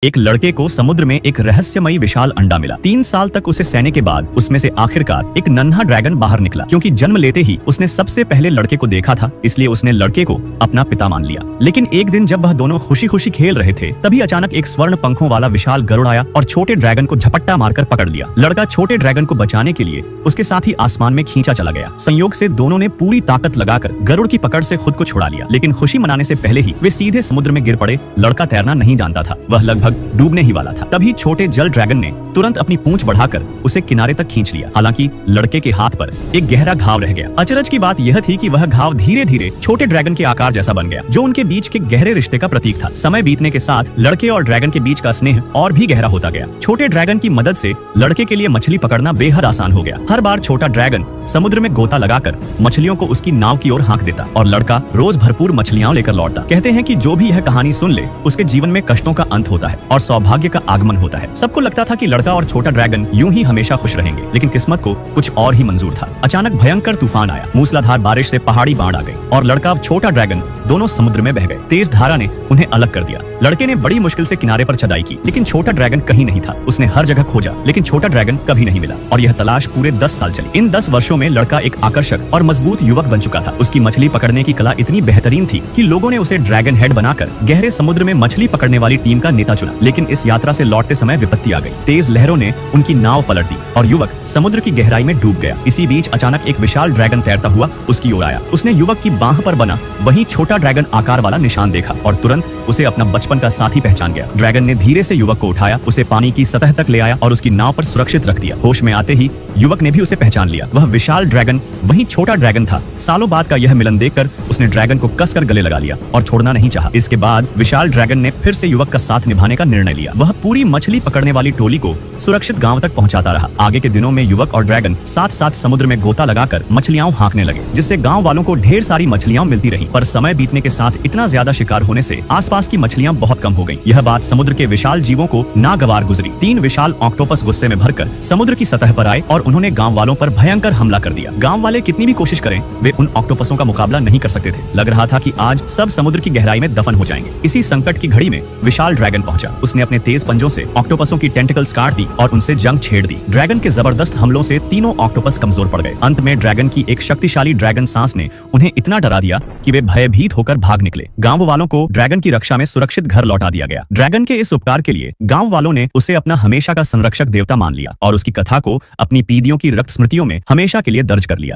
एक लड़के को समुद्र में एक रहस्यमयी विशाल अंडा मिला। 3 साल तक उसे सहने के बाद उसमें से आखिरकार एक नन्हा ड्रैगन बाहर निकला। क्योंकि जन्म लेते ही उसने सबसे पहले लड़के को देखा था, इसलिए उसने लड़के को अपना पिता मान लिया। लेकिन एक दिन जब वह दोनों खुशी खुशी खेल रहे थे, तभी अचानक एक स्वर्ण पंखों वाला विशाल गरुड़ आया और छोटे ड्रैगन को झपट्टा मारकर पकड़ लिया। लड़का छोटे ड्रैगन को बचाने के लिए उसके साथ ही आसमान में खींचा चला गया। संयोग से दोनों ने पूरी ताकत लगाकर गरुड़ की पकड़ से खुद को छुड़ा लिया। लेकिन खुशी मनाने से पहले ही वे सीधे समुद्र में गिर पड़े। लड़का तैरना नहीं जानता था, वह लगभग डूबने ही वाला था। तभी छोटे जल ड्रैगन ने तुरंत अपनी पूंछ बढ़ाकर उसे किनारे तक खींच लिया। हालांकि लड़के के हाथ पर एक गहरा घाव रह गया। अचरज की बात यह थी कि वह घाव धीरे धीरे छोटे ड्रैगन के आकार जैसा बन गया, जो उनके बीच के गहरे रिश्ते का प्रतीक था। समय बीतने के साथ लड़के और ड्रैगन के बीच का स्नेह और भी गहरा होता गया। छोटे ड्रैगन की मदद से लड़के के लिए मछली पकड़ना बेहद आसान हो गया। हर बार छोटा ड्रैगन समुद्र में गोता लगाकर मछलियों को उसकी नाव की ओर हाँक देता और लड़का रोज भरपूर मछलियां लेकर लौटता। कहते हैं कि जो भी यह कहानी सुन ले, उसके जीवन में कष्टों का अंत होता है और सौभाग्य का आगमन होता है। सबको लगता था कि लड़का और छोटा ड्रैगन यूं ही हमेशा खुश रहेंगे, लेकिन किस्मत को कुछ और ही मंजूर था। अचानक भयंकर तूफान आया, मूसलाधार बारिश से पहाड़ी बाढ़ आ गई और लड़का और छोटा ड्रैगन दोनों समुद्र में बह गए। तेज धारा ने उन्हें अलग कर दिया। लड़के ने बड़ी मुश्किल से किनारे पर चढ़ाई की, लेकिन छोटा ड्रैगन कहीं नहीं था। उसने हर जगह खोजा, लेकिन छोटा ड्रैगन कभी नहीं मिला और यह तलाश पूरे 10 साल चली। इन 10 वर्षों में लड़का एक आकर्षक और मजबूत युवक बन चुका था। उसकी मछली पकड़ने की कला इतनी बेहतरीन थी कि लोगों ने उसे ड्रैगन हेड बनाकर गहरे समुद्र में मछली पकड़ने वाली टीम का नेता चुना। लेकिन इस यात्रा से लौटते समय विपत्ति आ गई। तेज लहरों ने उनकी नाव पलट दी और युवक समुद्र की गहराई में डूब गया। इसी बीच अचानक एक विशाल ड्रैगन तैरता हुआ उसकी ओर आया। उसने युवक की बाह पर बना वही छोटा ड्रैगन आकार वाला निशान देखा और तुरंत उसे अपना बचपन का साथी पहचान गया। ड्रैगन ने धीरे से युवक को उठाया, उसे पानी की सतह तक ले आया और उसकी नाव पर सुरक्षित रख दिया। होश में आते ही युवक ने भी उसे पहचान लिया। वह विशाल ड्रैगन वही छोटा ड्रैगन था। सालों बाद का यह मिलन देखकर उसने ड्रैगन को कसकर गले लगा लिया और छोड़ना नहीं चाहा। इसके बाद विशाल ड्रैगन ने फिर से युवक का साथ निभाने का निर्णय लिया। वह पूरी मछली पकड़ने वाली टोली को सुरक्षित गांव तक पहुंचाता रहा। आगे के दिनों में युवक और ड्रैगन साथ साथ समुद्र में गोता लगाकर मछलियां हाँकने लगे, जिससे गांव वालों को ढेर सारी मछलियां मिलती रहीं। पर समय बीतने के साथ इतना ज्यादा शिकार होने से आसपास की मछलियां बहुत कम हो गईं। यह बात समुद्र के विशाल जीवों को नागवार गुजरी। 3 विशाल ऑक्टोपस गुस्से में भरकर समुद्र की सतह पर आए और उन्होंने गांव वालों पर भयंकर हमला कर दिया। गांव वाले कितनी भी कोशिश करें, वे उन ऑक्टोपसों का मुकाबला नहीं कर सकते थे। लग रहा था कि आज सब समुद्र की गहराई में दफन हो जाएंगे। इसी संकट की घड़ी में विशाल ड्रैगन पहुंचा। उसने अपने तेज पंजों से ऑक्टोपसों की टेंटिकल्स काट दी और उनसे जंग छेड़ दी। ड्रैगन के जबरदस्त हमलों से तीनों ऑक्टोपस कमजोर पड़ गए। अंत में ड्रैगन की एक शक्तिशाली ड्रैगन सांस ने उन्हें इतना डरा दिया कि वे भयभीत होकर भाग निकले। गांव वालों को ड्रैगन की रक्षा में सुरक्षित घर लौटा दिया गया। ड्रैगन के इस उपकार के लिए गांव वालों ने उसे अपना हमेशा का संरक्षक देवता मान लिया और उसकी कथा को अपनी पीढ़ियों की रक्त स्मृतियों में हमेशा के लिए दर्ज कर लिया।